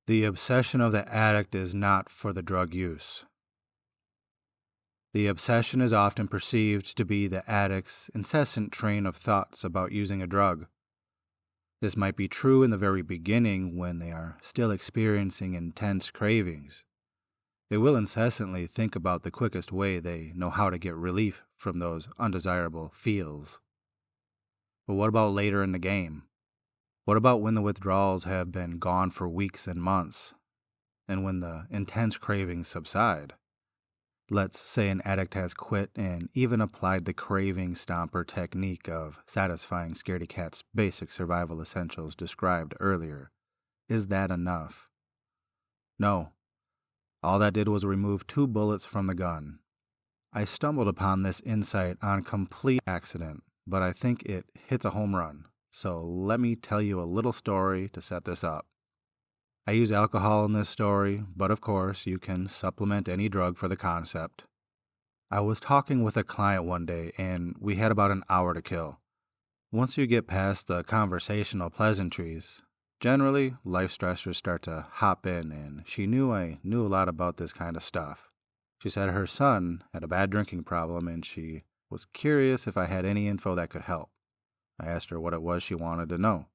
The obsession of the addict is not for the drug use. The obsession is often perceived to be the addict's incessant train of thoughts about using a drug. This might be true in the very beginning when they are still experiencing intense cravings. They will incessantly think about the quickest way they know how to get relief from those undesirable feels. But what about later in the game? What about when the withdrawals have been gone for weeks and months, and when the intense cravings subside? Let's say an addict has quit and even applied the craving stomper technique of satisfying Scaredy Cat's basic survival essentials described earlier. Is that enough? No. All that did was remove 2 bullets from the gun. I stumbled upon this insight on complete accident, but I think it hits a home run. So let me tell you a little story to set this up. I use alcohol in this story, but of course you can supplement any drug for the concept. I was talking with a client one day and we had about an hour to kill. Once you get past the conversational pleasantries, generally life stressors start to hop in, and she knew I knew a lot about this kind of stuff. She said her son had a bad drinking problem and she was curious if I had any info that could help. I asked her what it was she wanted to know.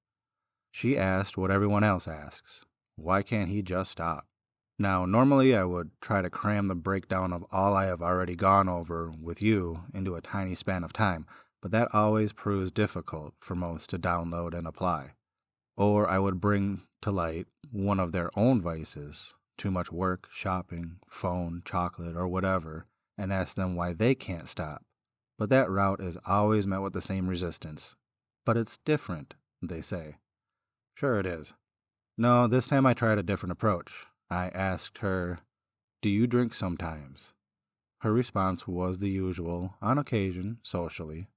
She asked what everyone else asks. Why can't he just stop? Now, normally I would try to cram the breakdown of all I have already gone over with you into a tiny span of time, but that always proves difficult for most to download and apply. Or I would bring to light one of their own vices, too much work, shopping, phone, chocolate, or whatever, and ask them why they can't stop. But that route is always met with the same resistance. But it's different, they say. Sure it is. No, this time I tried a different approach. I asked her, "Do you drink sometimes?" Her response was the usual, on occasion, socially.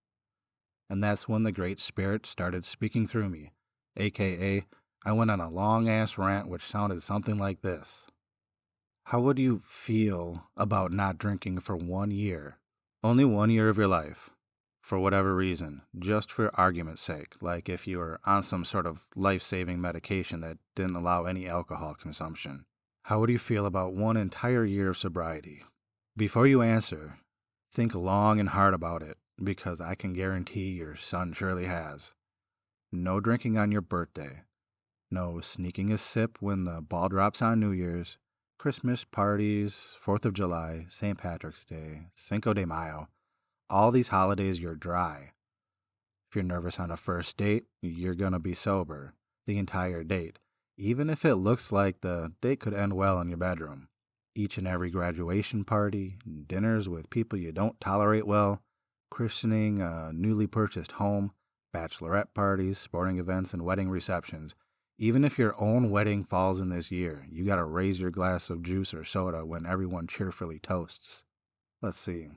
And that's when the Great Spirit started speaking through me, aka I went on a long-ass rant which sounded something like this. How would you feel about not drinking for 1 year? Only 1 year of your life. For whatever reason, just for argument's sake, like if you were on some sort of life-saving medication that didn't allow any alcohol consumption. How would you feel about 1 entire year of sobriety? Before you answer, think long and hard about it, because I can guarantee your son surely has. No drinking on your birthday. No sneaking a sip when the ball drops on New Year's, Christmas parties, 4th of July, St. Patrick's Day, Cinco de Mayo. All these holidays you're dry. If you're nervous on a first date, you're gonna be sober the entire date, even if it looks like the date could end well in your bedroom. Each and every graduation party, dinners with people you don't tolerate well, christening a newly purchased home, bachelorette parties, sporting events, and wedding receptions. Even if your own wedding falls in this year, you gotta raise your glass of juice or soda when everyone cheerfully toasts. Let's see.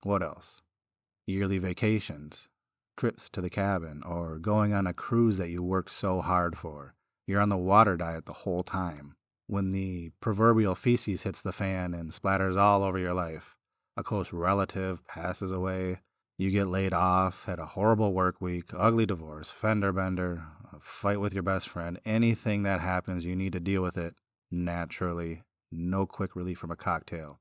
What else? Yearly vacations, trips to the cabin, or going on a cruise that you worked so hard for. You're on the water diet the whole time. When the proverbial feces hits the fan and splatters all over your life, a close relative passes away, you get laid off, had a horrible work week, ugly divorce, fender bender, a fight with your best friend, anything that happens, you need to deal with it naturally. No quick relief from a cocktail.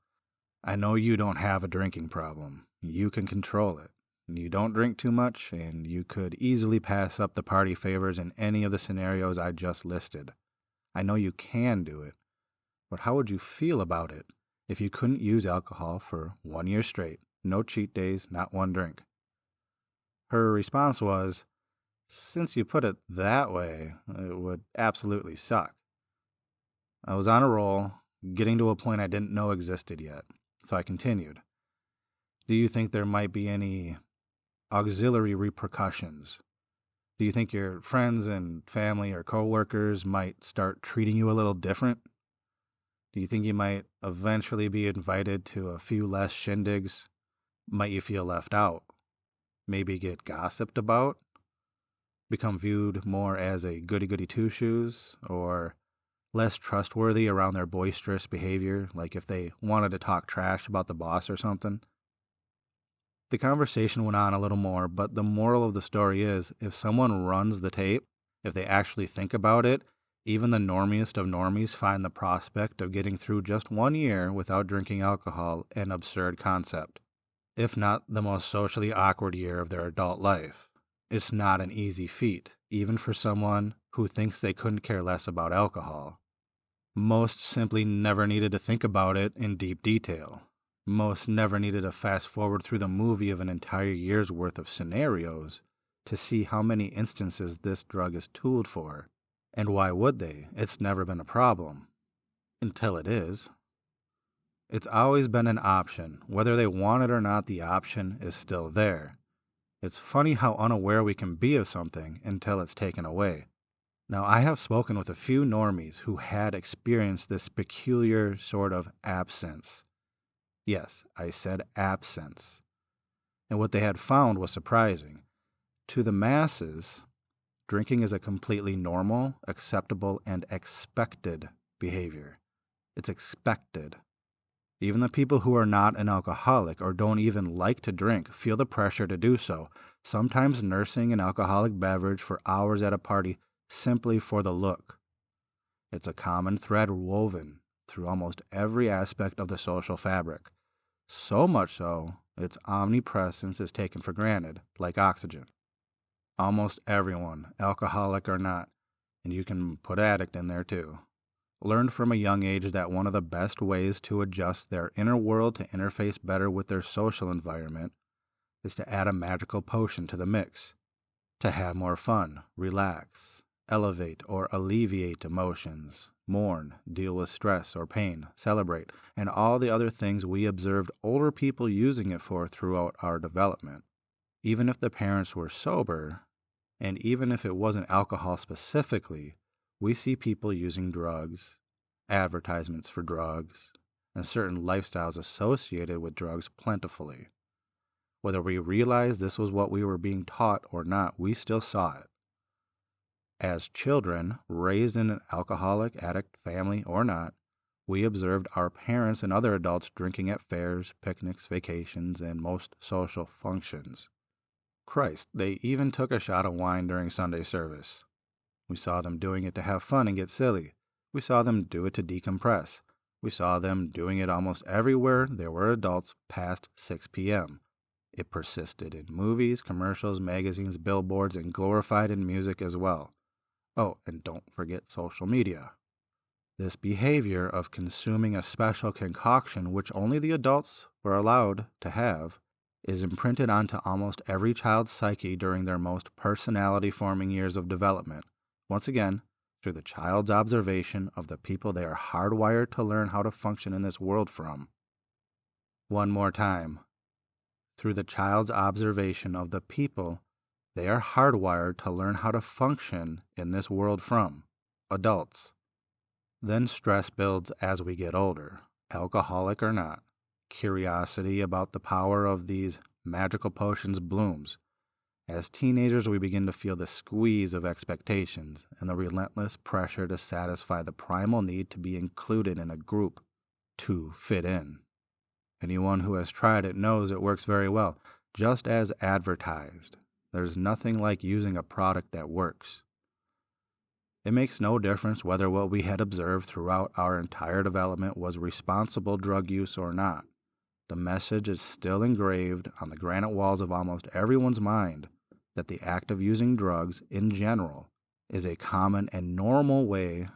I know you don't have a drinking problem. You can control it. You don't drink too much, and you could easily pass up the party favors in any of the scenarios I just listed. I know you can do it, but how would you feel about it if you couldn't use alcohol for 1 year straight? No cheat days, not one drink. Her response was, since you put it that way, it would absolutely suck. I was on a roll, getting to a point I didn't know existed yet. So I continued. Do you think there might be any auxiliary repercussions? Do you think your friends and family or coworkers might start treating you a little different? Do you think you might eventually be invited to a few less shindigs? Might you feel left out? Maybe get gossiped about? Become viewed more as a goody-goody two-shoes? Or less trustworthy around their boisterous behavior, like if they wanted to talk trash about the boss or something? The conversation went on a little more, but the moral of the story is, if someone runs the tape, if they actually think about it, Even the normiest of normies find the prospect of getting through just 1 year without drinking alcohol an absurd concept, if not the most socially awkward year of their adult life. It's not an easy feat, even for someone who thinks they couldn't care less about alcohol. Most simply never needed to think about it in deep detail. Most never needed to fast forward through the movie of an entire year's worth of scenarios to see how many instances this drug is tooled for. And why would they? It's never been a problem. Until it is. It's always been an option. Whether they want it or not, the option is still there. It's funny how unaware we can be of something until it's taken away. Now, I have spoken with a few normies who had experienced this peculiar sort of absence. Yes, I said absence. And what they had found was surprising. To the masses, drinking is a completely normal, acceptable, and expected behavior. It's expected. Even the people who are not an alcoholic or don't even like to drink feel the pressure to do so, sometimes nursing an alcoholic beverage for hours at a party simply for the look. It's a common thread woven through almost every aspect of the social fabric. So much so, its omnipresence is taken for granted, like oxygen. Almost everyone, alcoholic or not, and you can put addict in there too, learned from a young age that one of the best ways to adjust their inner world to interface better with their social environment is to add a magical potion to the mix, to have more fun, relax, elevate or alleviate emotions, mourn, deal with stress or pain, celebrate, and all the other things we observed older people using it for throughout our development. Even if the parents were sober, and even if it wasn't alcohol specifically, we see people using drugs, advertisements for drugs, and certain lifestyles associated with drugs plentifully. Whether we realized this was what we were being taught or not, we still saw it. As children, raised in an alcoholic, addict family or not, we observed our parents and other adults drinking at fairs, picnics, vacations, and most social functions. Christ, they even took a shot of wine during Sunday service. We saw them doing it to have fun and get silly. We saw them do it to decompress. We saw them doing it almost everywhere there were adults past 6 p.m. It persisted in movies, commercials, magazines, billboards, and glorified in music as well. Oh, and don't forget social media. This behavior of consuming a special concoction which only the adults were allowed to have is imprinted onto almost every child's psyche during their most personality-forming years of development, once again, through the child's observation of the people they are hardwired to learn how to function in this world from. One more time. Through the child's observation of the people they are hardwired to learn how to function in this world from, adults. Then stress builds as we get older, alcoholic or not. Curiosity about the power of these magical potions blooms. As teenagers, we begin to feel the squeeze of expectations and the relentless pressure to satisfy the primal need to be included in a group, to fit in. Anyone who has tried it knows it works very well, just as advertised. There's nothing like using a product that works. It makes no difference whether what we had observed throughout our entire development was responsible drug use or not. The message is still engraved on the granite walls of almost everyone's mind that the act of using drugs in general is a common and normal way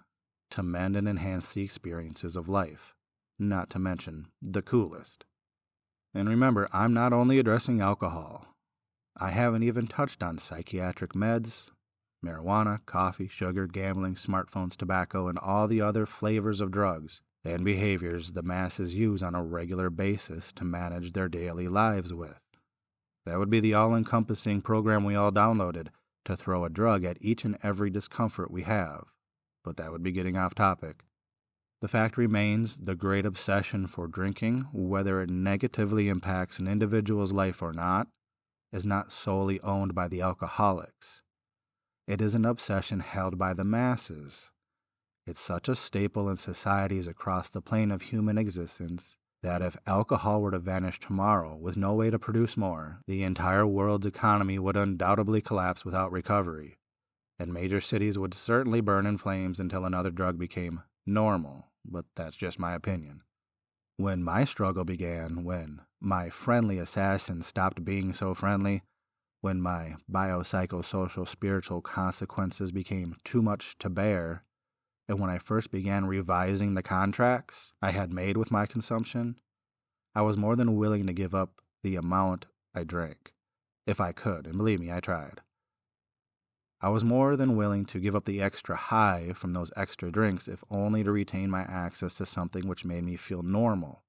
to mend and enhance the experiences of life, not to mention the coolest. And remember, I'm not only addressing alcohol. I haven't even touched on psychiatric meds, marijuana, coffee, sugar, gambling, smartphones, tobacco, and all the other flavors of drugs and behaviors the masses use on a regular basis to manage their daily lives with. That would be the all-encompassing program we all downloaded to throw a drug at each and every discomfort we have, but that would be getting off topic. The fact remains, the great obsession for drinking, whether it negatively impacts an individual's life or not, is not solely owned by the alcoholics. It is an obsession held by the masses. It's such a staple in societies across the plane of human existence that if alcohol were to vanish tomorrow with no way to produce more, the entire world's economy would undoubtedly collapse without recovery. and major cities would certainly burn in flames until another drug became normal, but that's just my opinion. When my struggle began, when my friendly assassin stopped being so friendly, when my biopsychosocial spiritual consequences became too much to bear, and when I first began revising the contracts I had made with my consumption, I was more than willing to give up the amount I drank, if I could, and believe me, I tried. I was more than willing to give up the extra high from those extra drinks if only to retain my access to something which made me feel normal.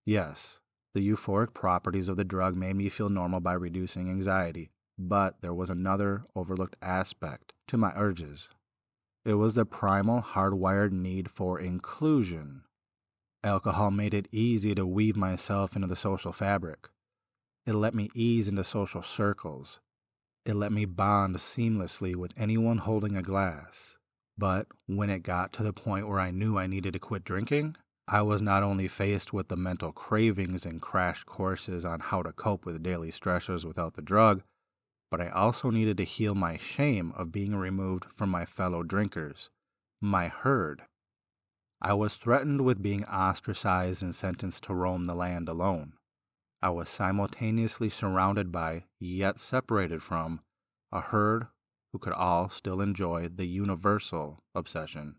Yes, the euphoric properties of the drug made me feel normal by reducing anxiety, but there was another overlooked aspect to my urges. It was the primal, hardwired need for inclusion. Alcohol made it easy to weave myself into the social fabric. It let me ease into social circles. It let me bond seamlessly with anyone holding a glass. But when it got to the point where I knew I needed to quit drinking, I was not only faced with the mental cravings and crash courses on how to cope with daily stressors without the drug, but I also needed to heal my shame of being removed from my fellow drinkers, my herd. I was threatened with being ostracized and sentenced to roam the land alone. I was simultaneously surrounded by, yet separated from, a herd who could all still enjoy the universal obsession.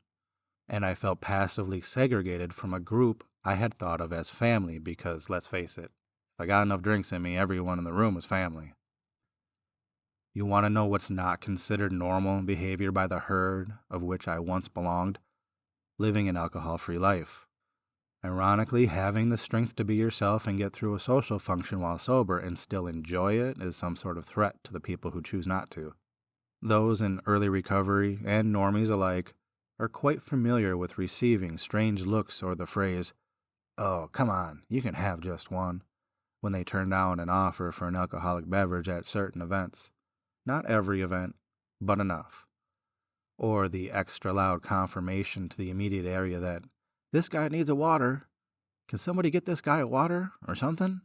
And I felt passively segregated from a group I had thought of as family because, let's face it, if I got enough drinks in me, everyone in the room was family. You want to know what's not considered normal behavior by the herd of which I once belonged? Living an alcohol-free life. Ironically, having the strength to be yourself and get through a social function while sober and still enjoy it is some sort of threat to the people who choose not to. Those in early recovery, and normies alike, are quite familiar with receiving strange looks or the phrase, "Oh, come on, you can have just one," when they turn down an offer for an alcoholic beverage at certain events. Not every event, but enough. Or the extra loud confirmation to the immediate area that, "This guy needs a water. Can somebody get this guy a water or something?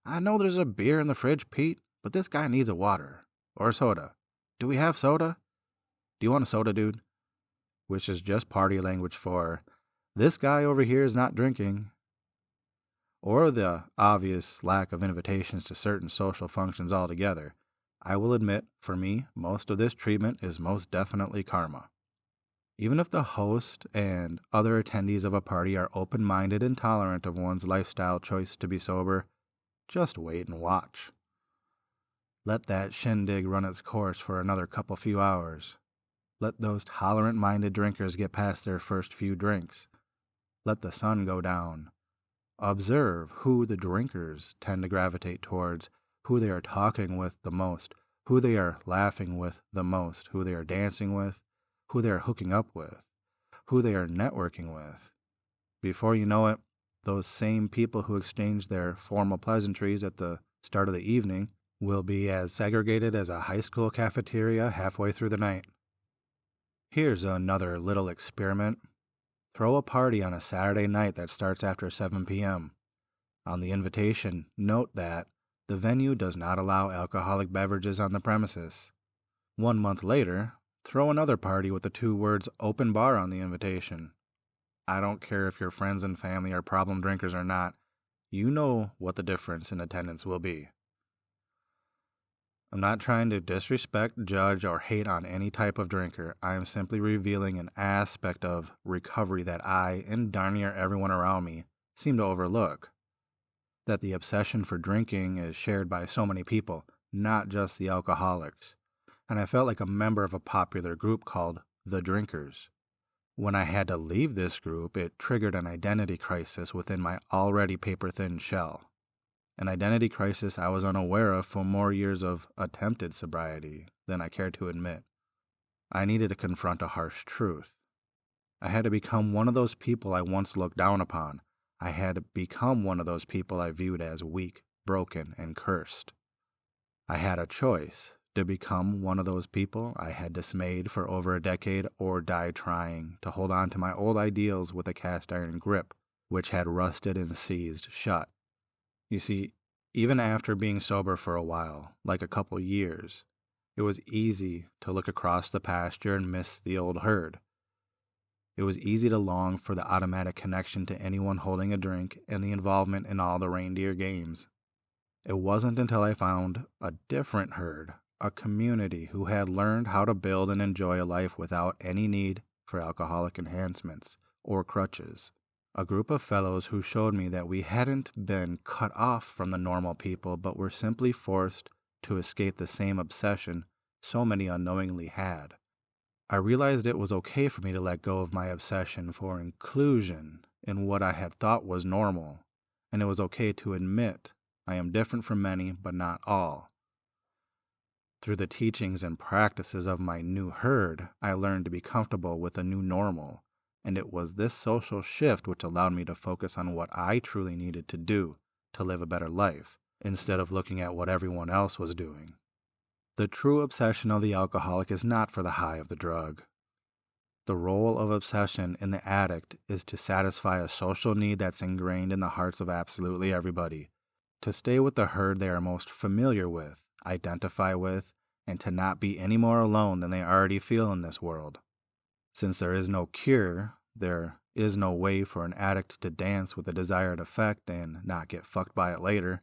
I know there's a beer in the fridge, Pete, but this guy needs a water. Or a soda. Do we have soda? Do you want a soda, dude?" Which is just party language for, "This guy over here is not drinking." Or the obvious lack of invitations to certain social functions altogether. I will admit, for me, most of this treatment is most definitely karma. Even if the host and other attendees of a party are open-minded and tolerant of one's lifestyle choice to be sober, just wait and watch. Let that shindig run its course for another few hours. Let those tolerant-minded drinkers get past their first few drinks. Let the sun go down. Observe who the drinkers tend to gravitate towards, who they are talking with the most, who they are laughing with the most, who they are dancing with, who they are hooking up with, who they are networking with. Before you know it, those same people who exchange their formal pleasantries at the start of the evening will be as segregated as a high school cafeteria halfway through the night. Here's another little experiment. Throw a party on a Saturday night that starts after 7 p.m. On the invitation, note that the venue does not allow alcoholic beverages on the premises. 1 month later, throw another party with the 2 words "open bar" on the invitation. I don't care if your friends and family are problem drinkers or not. You know what the difference in attendance will be. I'm not trying to disrespect, judge, or hate on any type of drinker. I am simply revealing an aspect of recovery that I, and darn near everyone around me, seem to overlook. That the obsession for drinking is shared by so many people, not just the alcoholics. And I felt like a member of a popular group called The Drinkers. When I had to leave this group, it triggered an identity crisis within my already paper-thin shell. An identity crisis I was unaware of for more years of attempted sobriety than I cared to admit. I needed to confront a harsh truth. I had to become one of those people I once looked down upon. I had to become one of those people I viewed as weak, broken, and cursed. I had a choice to become one of those people I had dismayed for over a decade or die trying to hold on to my old ideals with a cast iron grip, which had rusted and seized shut. You see, even after being sober for a while, like a couple years, It was easy to look across the pasture and miss the old herd. It was easy to long for the automatic connection to anyone holding a drink and the involvement in all the reindeer games. It wasn't until I found a different herd, a community who had learned how to build and enjoy a life without any need for alcoholic enhancements or crutches. A group of fellows who showed me that we hadn't been cut off from the normal people, but were simply forced to escape the same obsession so many unknowingly had. I realized it was okay for me to let go of my obsession for inclusion in what I had thought was normal, and it was okay to admit I am different from many, but not all. Through the teachings and practices of my new herd, I learned to be comfortable with a new normal, and it was this social shift which allowed me to focus on what I truly needed to do to live a better life, instead of looking at what everyone else was doing. The true obsession of the alcoholic is not for the high of the drug. The role of obsession in the addict is to satisfy a social need that's ingrained in the hearts of absolutely everybody, to stay with the herd they are most familiar with, identify with, and to not be any more alone than they already feel in this world. Since there is no cure, there is no way for an addict to dance with the desired effect and not get fucked by it later.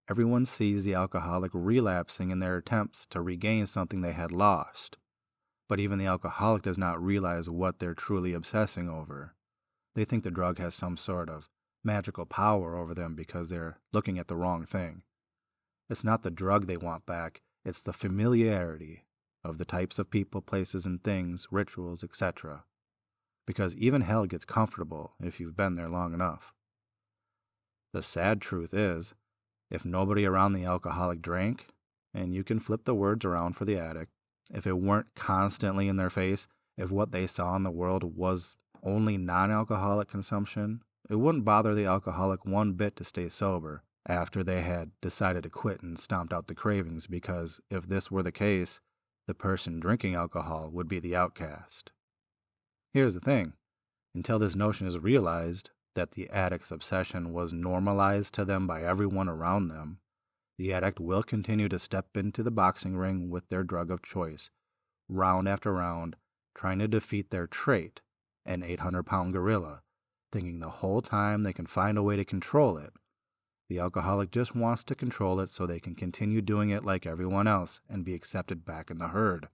Everyone sees the alcoholic relapsing in their attempts to regain something they had lost. But even the alcoholic does not realize what they're truly obsessing over. They think the drug has some sort of magical power over them because they're looking at the wrong thing. It's not the drug they want back, it's the familiarity of the types of people, places, and things, rituals, etc. Because even hell gets comfortable if you've been there long enough. The sad truth is, if nobody around the alcoholic drank, and you can flip the words around for the addict, if it weren't constantly in their face, if what they saw in the world was only non-alcoholic consumption, it wouldn't bother the alcoholic one bit to stay sober after they had decided to quit and stomped out the cravings, because if this were the case, the person drinking alcohol would be the outcast. Here's the thing. Until this notion is realized, that the addict's obsession was normalized to them by everyone around them, the addict will continue to step into the boxing ring with their drug of choice, round after round, trying to defeat their trait, an 800-pound gorilla, thinking the whole time they can find a way to control it. The alcoholic just wants to control it so they can continue doing it like everyone else and be accepted back in the herd.